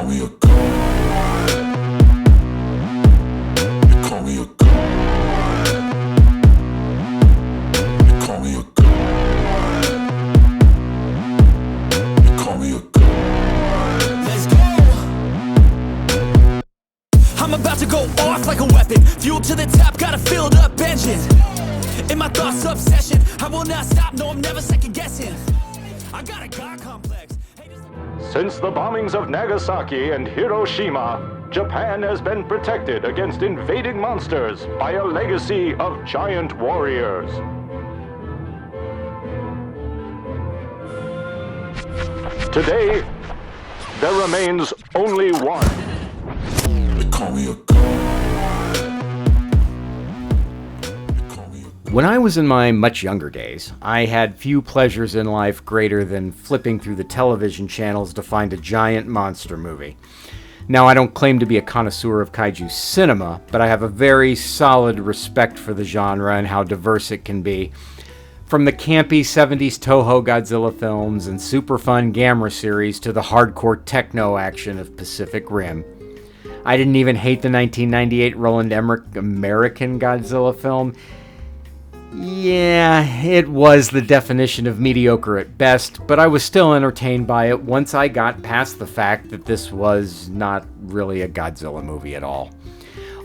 call me a god. You call me a god. You call me a god. You call me a god. Let's go. I'm about to go off like a weapon. Fuel to the top, got a filled up engine. In my thoughts, obsession. I will not stop, no, I'm never second guessing. I got a God complex. Since the bombings of Nagasaki and Hiroshima, Japan has been protected against invading monsters by a legacy of giant warriors. Today, there remains only one. They call me a god. They call me a god. When I was in my much younger days, I had few pleasures in life greater than flipping through the television channels to find a giant monster movie. Now, I don't claim to be a connoisseur of Kaiju cinema, but I have a very solid respect for the genre and how diverse it can be. From the campy 70s Toho Godzilla films and super fun Gamera series to the hardcore techno action of Pacific Rim. I didn't even hate the 1998 Roland Emmerich American Godzilla film. Yeah, it was the definition of mediocre at best, but I was still entertained by it once I got past the fact that this was not really a Godzilla movie at all.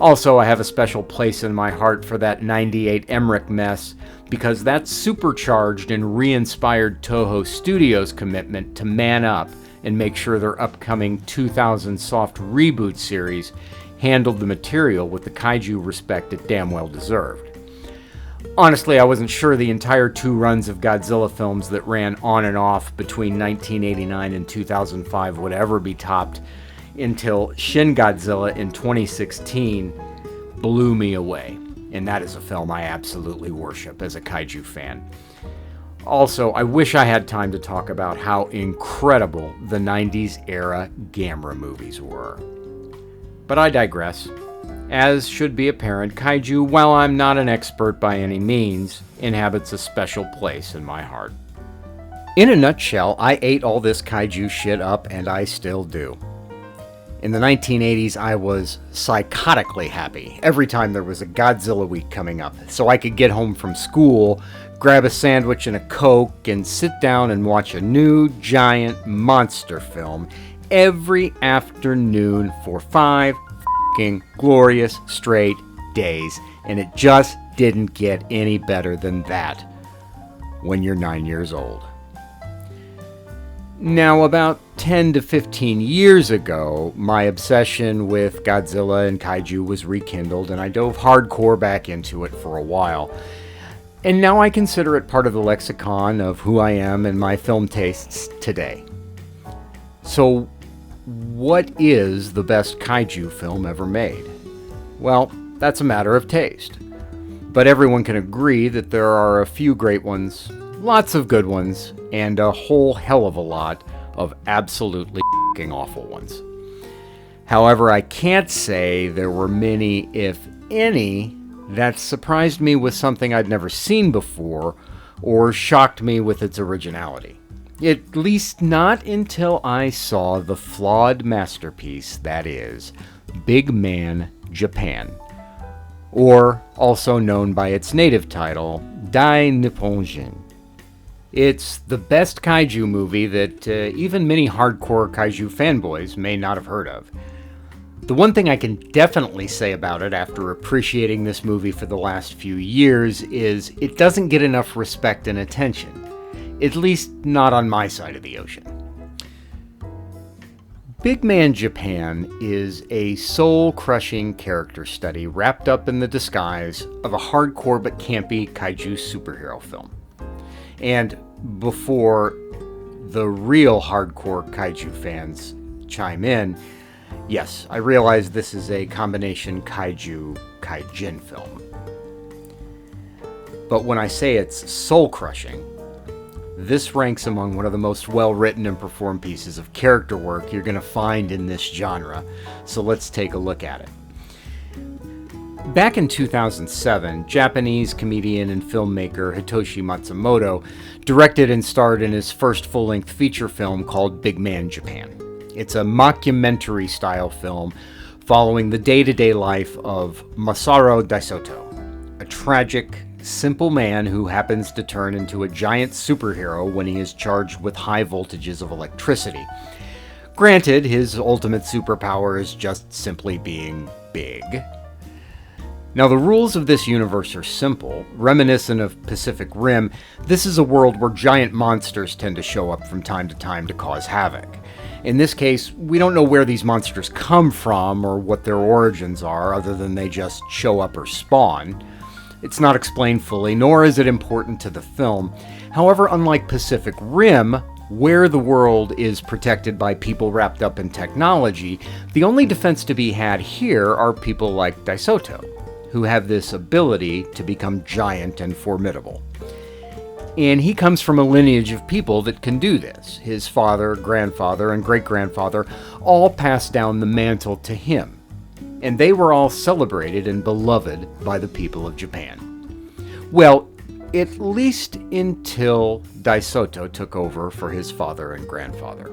Also, I have a special place in my heart for that 98 Emmerich mess, because that supercharged and re-inspired Toho Studios' commitment to man up and make sure their upcoming 2000 soft reboot series handled the material with the kaiju respect it damn well deserved. Honestly, I wasn't sure the entire 2 runs of Godzilla films that ran on and off between 1989 and 2005 would ever be topped until Shin Godzilla in 2016 blew me away. And that is a film I absolutely worship as a kaiju fan. Also, I wish I had time to talk about how incredible the 90s era Gamera movies were. But I digress. As should be apparent, Kaiju, while I'm not an expert by any means, inhabits a special place in my heart. In a nutshell, I ate all this Kaiju shit up, and I still do. In the 1980s, I was psychotically happy every time there was a Godzilla week coming up, so I could get home from school, grab a sandwich and a Coke, and sit down and watch a new giant monster film every afternoon for 5 f***ing glorious straight days, and it just didn't get any better than that when you're 9 years old. Now, about 10 to 15 years ago, my obsession with Godzilla and Kaiju was rekindled, and I dove hardcore back into it for a while. And now I consider it part of the lexicon of who I am and my film tastes today. So, what is the best Kaiju film ever made? Well, that's a matter of taste. But everyone can agree that there are a few great ones, lots of good ones, and a whole hell of a lot of absolutely f***ing awful ones. However, I can't say there were many, if any, that surprised me with something I'd never seen before, or shocked me with its originality. At least not until I saw the flawed masterpiece that is Big Man Japan, or also known by its native title, Dai Nipponjin. It's the best kaiju movie that even many hardcore kaiju fanboys may not have heard of. The one thing I can definitely say about it after appreciating this movie for the last few years is it doesn't get enough respect and attention. At least not on my side of the ocean. Big Man Japan is a soul-crushing character study wrapped up in the disguise of a hardcore but campy kaiju superhero film. And before the real hardcore kaiju fans chime in, yes, I realize this is a combination kaiju-kaijin film. But when I say it's soul-crushing, this ranks among one of the most well-written and performed pieces of character work you're going to find in this genre, so let's take a look at it. Back in 2007, Japanese comedian and filmmaker Hitoshi Matsumoto directed and starred in his first full-length feature film called Big Man Japan. It's a mockumentary-style film following the day-to-day life of Masaru Daisoto, a tragic, simple man who happens to turn into a giant superhero when he is charged with high voltages of electricity. Granted, his ultimate superpower is just simply being big. Now, the rules of this universe are simple. Reminiscent of Pacific Rim, this is a world where giant monsters tend to show up from time to time to cause havoc. In this case, we don't know where these monsters come from or what their origins are, other than they just show up or spawn. It's not explained fully, nor is it important to the film. However, unlike Pacific Rim, where the world is protected by people wrapped up in technology, the only defense to be had here are people like Daisoto, who have this ability to become giant and formidable. And he comes from a lineage of people that can do this. His father, grandfather, and great-grandfather all passed down the mantle to him, and they were all celebrated and beloved by the people of Japan. Well, at least until Daisoto took over for his father and grandfather.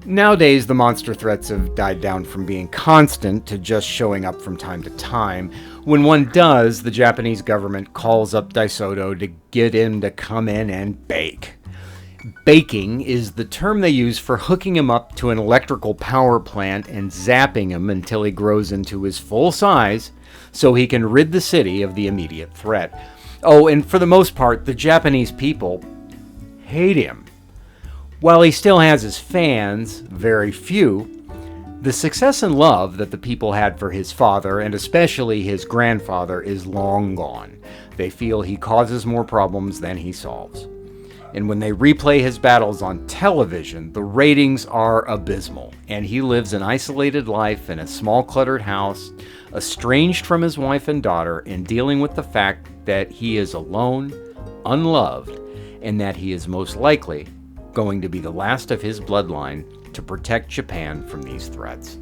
Nowadays, the monster threats have died down from being constant to just showing up from time to time. When one does, the Japanese government calls up Daisoto to get him to come in and bake. Baking is the term they use for hooking him up to an electrical power plant and zapping him until he grows into his full size so he can rid the city of the immediate threat. Oh, and for the most part, the Japanese people hate him. While he still has his fans, very few, the success and love that the people had for his father, and especially his grandfather, is long gone. They feel he causes more problems than he solves. And when they replay his battles on television, the ratings are abysmal, and he lives an isolated life in a small cluttered house, estranged from his wife and daughter, and dealing with the fact that he is alone, unloved, and that he is most likely going to be the last of his bloodline to protect Japan from these threats.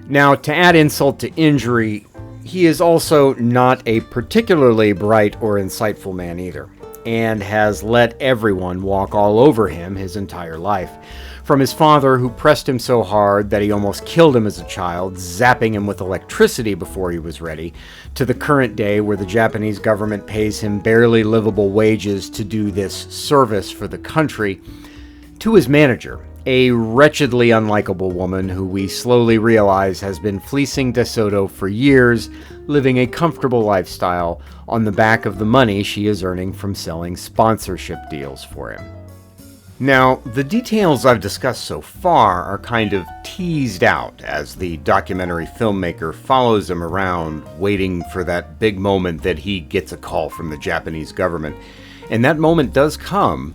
Now, to add insult to injury, he is also not a particularly bright or insightful man either, and has let everyone walk all over him his entire life. From his father, who pressed him so hard that he almost killed him as a child, zapping him with electricity before he was ready, to the current day where the Japanese government pays him barely livable wages to do this service for the country, to his manager, a wretchedly unlikable woman who we slowly realize has been fleecing Daisoto for years, living a comfortable lifestyle on the back of the money she is earning from selling sponsorship deals for him. Now, the details I've discussed so far are kind of teased out as the documentary filmmaker follows him around, waiting for that big moment that he gets a call from the Japanese government. And that moment does come,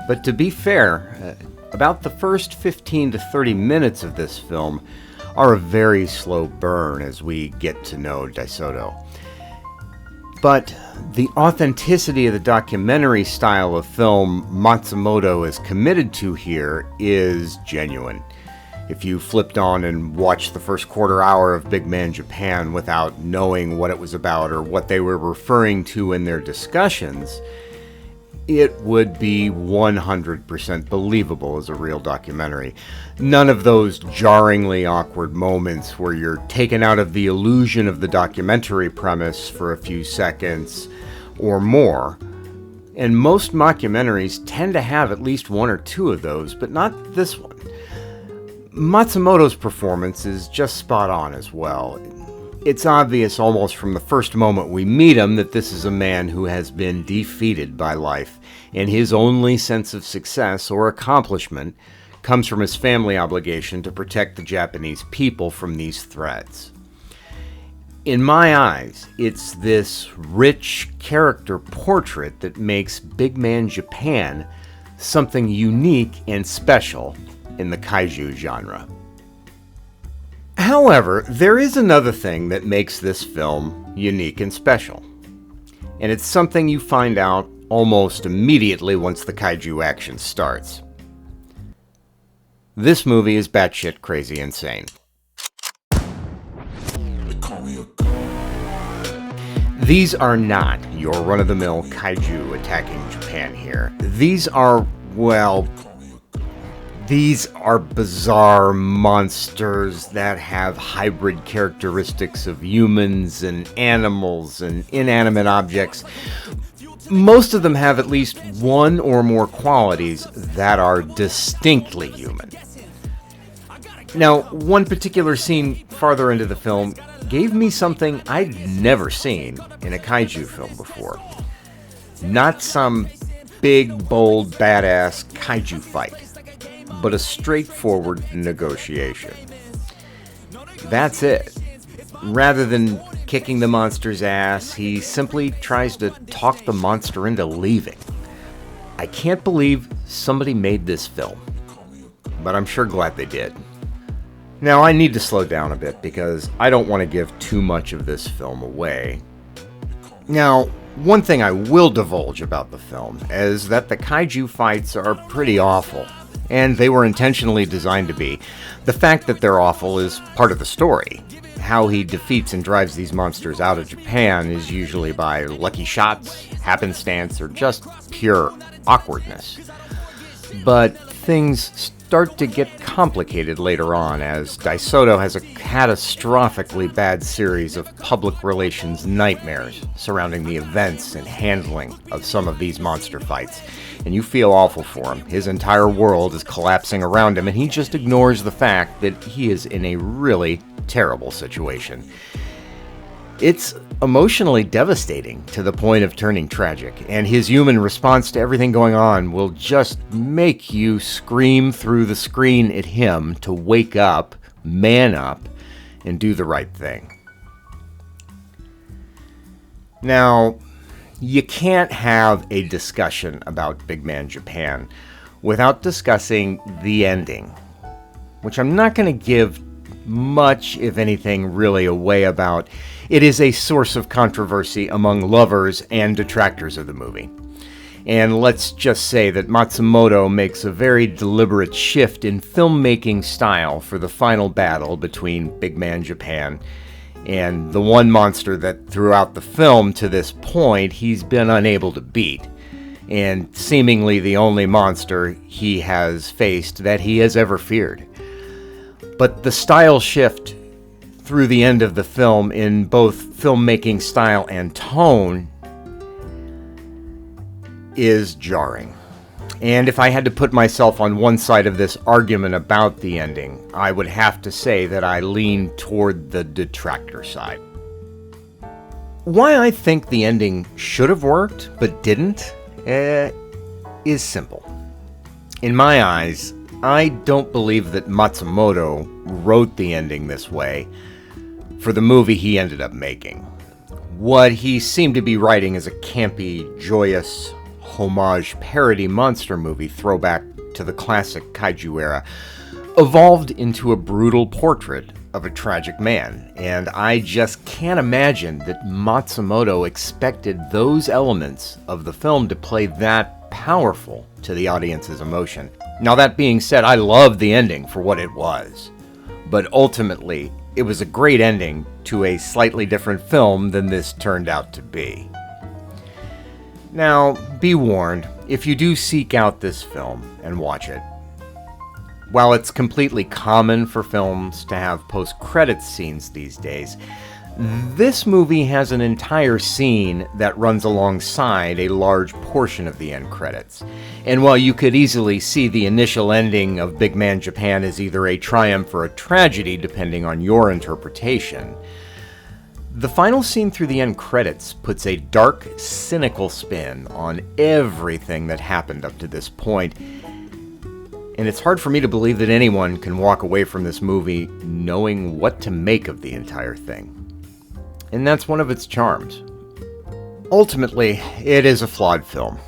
but to be fair, about the first 15 to 30 minutes of this film are a very slow burn as we get to know Daisoto. But the authenticity of the documentary style of film Matsumoto is committed to here is genuine. If you flipped on and watched the first quarter hour of Big Man Japan without knowing what it was about or what they were referring to in their discussions, it would be 100% believable as a real documentary. None of those jarringly awkward moments where you're taken out of the illusion of the documentary premise for a few seconds or more. And most mockumentaries tend to have at least one or two of those, but not this one. Matsumoto's performance is just spot on as well. It's obvious almost from the first moment we meet him that this is a man who has been defeated by life, and his only sense of success or accomplishment comes from his family obligation to protect the Japanese people from these threats. In my eyes, it's this rich character portrait that makes Big Man Japan something unique and special in the kaiju genre. However, there is another thing that makes this film unique and special, and it's something you find out almost immediately once the kaiju action starts. This movie is batshit crazy insane. They call me a god. These are not your run-of-the-mill kaiju attacking Japan here. These are, well, These are bizarre monsters that have hybrid characteristics of humans and animals and inanimate objects. Most of them have at least one or more qualities that are distinctly human. Now, one particular scene farther into the film gave me something I'd never seen in a kaiju film before. Not some big, bold, badass kaiju fight, but a straightforward negotiation. That's it. Rather than kicking the monster's ass, he simply tries to talk the monster into leaving. I can't believe somebody made this film, but I'm sure glad they did. Now, I need to slow down a bit because I don't want to give too much of this film away. Now, one thing I will divulge about the film is that the kaiju fights are pretty awful, and they were intentionally designed to be. The fact that they're awful is part of the story. How he defeats and drives these monsters out of Japan is usually by lucky shots, happenstance, or just pure awkwardness. But things start to get complicated later on, as Daisoto has a catastrophically bad series of public relations nightmares surrounding the events and handling of some of these monster fights. And you feel awful for him. His entire world is collapsing around him, and he just ignores the fact that he is in a really terrible situation. It's emotionally devastating to the point of turning tragic, and his human response to everything going on will just make you scream through the screen at him to wake up, man up, and do the right thing. Now, you can't have a discussion about Big Man Japan without discussing the ending, which I'm not going to give much, if anything, really away about. It is a source of controversy among lovers and detractors of the movie. And let's just say that Matsumoto makes a very deliberate shift in filmmaking style for the final battle between Big Man Japan and the one monster that throughout the film to this point he's been unable to beat, and seemingly the only monster he has faced that he has ever feared. But the style shift through the end of the film in both filmmaking style and tone is jarring. And if I had to put myself on one side of this argument about the ending, I would have to say that I lean toward the detractor side. Why I think the ending should have worked but didn't is simple. In my eyes, I don't believe that Matsumoto wrote the ending this way for the movie he ended up making. What he seemed to be writing is a campy, joyous, homage parody monster movie throwback to the classic kaiju era, evolved into a brutal portrait of a tragic man, and I just can't imagine that Matsumoto expected those elements of the film to play that powerful to the audience's emotion. Now, that being said, I loved the ending for what it was, but ultimately, it was a great ending to a slightly different film than this turned out to be. Now, be warned, if you do seek out this film and watch it, while it's completely common for films to have post-credits scenes these days, this movie has an entire scene that runs alongside a large portion of the end credits. And while you could easily see the initial ending of Big Man Japan as either a triumph or a tragedy, depending on your interpretation, the final scene through the end credits puts a dark, cynical spin on everything that happened up to this point. And it's hard for me to believe that anyone can walk away from this movie knowing what to make of the entire thing. And that's one of its charms. Ultimately, it is a flawed film.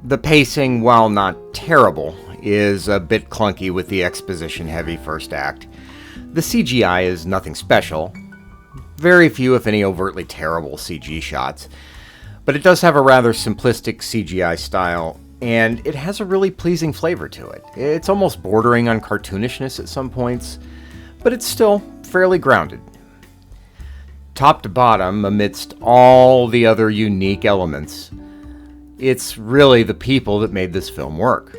The pacing, while not terrible, is a bit clunky with the exposition-heavy first act. The CGI is nothing special. Very few, if any, overtly terrible CG shots. But it does have a rather simplistic CGI style, and it has a really pleasing flavor to it. It's almost bordering on cartoonishness at some points, but it's still fairly grounded. Top to bottom, amidst all the other unique elements, it's really the people that made this film work.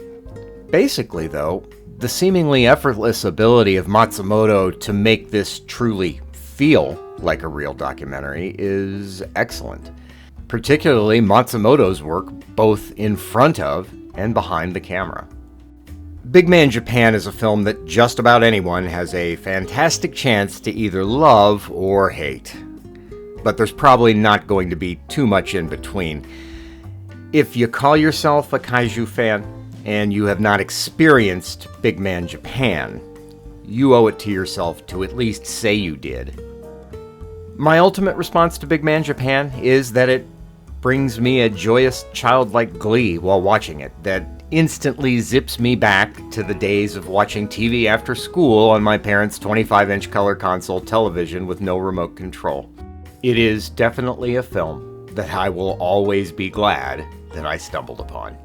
Basically, though, The seemingly effortless ability of Matsumoto to make this truly feel like a real documentary is excellent. Particularly Matsumoto's work both in front of and behind the camera. Big Man Japan is a film that just about anyone has a fantastic chance to either love or hate. But there's probably not going to be too much in between. If you call yourself a Kaiju fan and you have not experienced Big Man Japan, you owe it to yourself to at least say you did. My ultimate response to Big Man Japan is that it brings me a joyous childlike glee while watching it that instantly zips me back to the days of watching TV after school on my parents' 25-inch color console television with no remote control. It is definitely a film that I will always be glad that I stumbled upon.